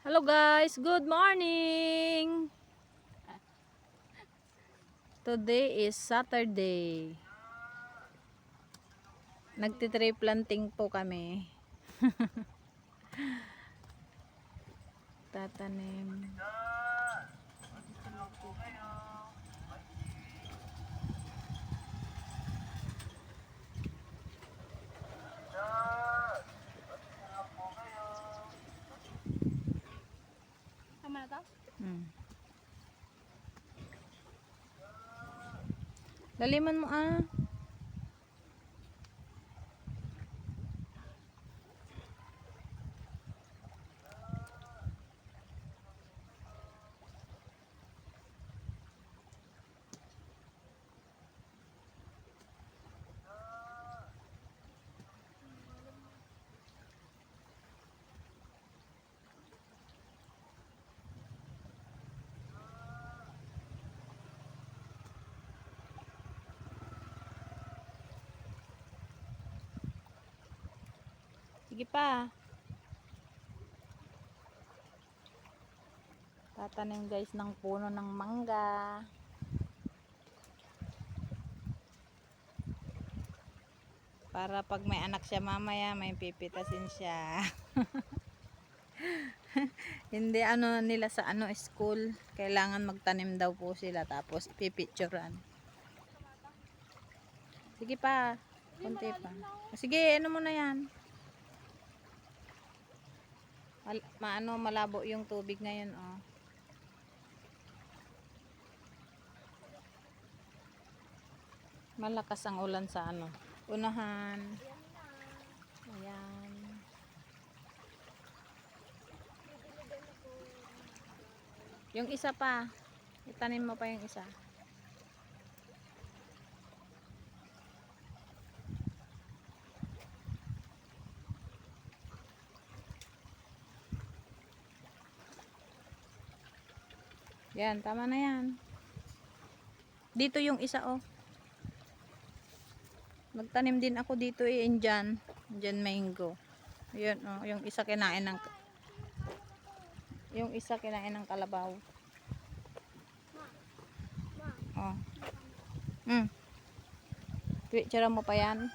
Hello guys, good morning! Today is Saturday. Nagtitree planting po kami. Tatanim. Tama na to? Laliman mo ah. Sige pa. Tatanim guys ng puno ng mangga. Para pag may anak siya mamaya, may pipitasin siya. Hindi ano nila sa school. Kailangan magtanim daw po sila tapos ipipicturean. Sige pa. Kunti pa. Sige, ano mo na yan. Malabo yung tubig ngayon, oh. Malakas ang ulan sa unahan. Ayan. Yung isa pa. Itanim mo pa yung isa. Yan, tama na yan. Dito yung isa, oh. Nagtanim din ako dito Indian mango. Yun, oh, yung isa kinain ng kalabaw. Oh. Pinicturean mo pa yan?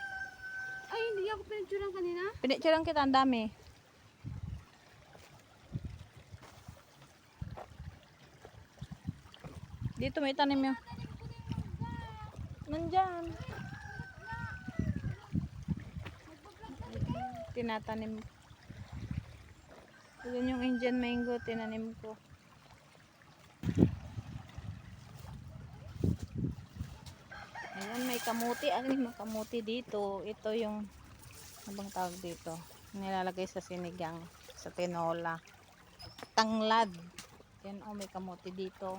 Ay, hindi ako pinicturean kanina. Pinicturean kita, ang dami. Dito may tanim yun. Nandyan. Tinatanim. Yun yung Indian mango, tinanim ko. Ayan, may kamuti. May kamuti dito. Ito yung, abang tawag dito, nilalagay sa sinigang, sa tinola. Tanglad. Yan, oh, may kamuti dito.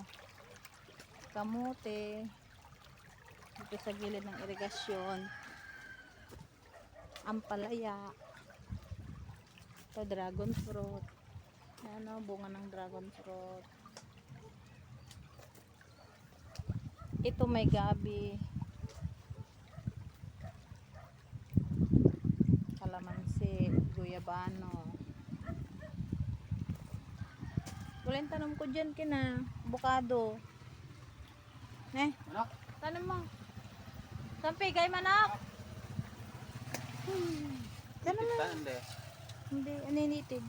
Kamuti. Dito sa gilid ng irigasyon. Ampalaya. Ito, dragon fruit. Ayan, oh, bunga ng dragon fruit. Ito may gabi. Kalamansi, guyabano. Wala yung tanong ko dyan avocado. Manok? Tanong mo. Sampigay manok. Tanong mo. Hindi. Hindi, aninitig.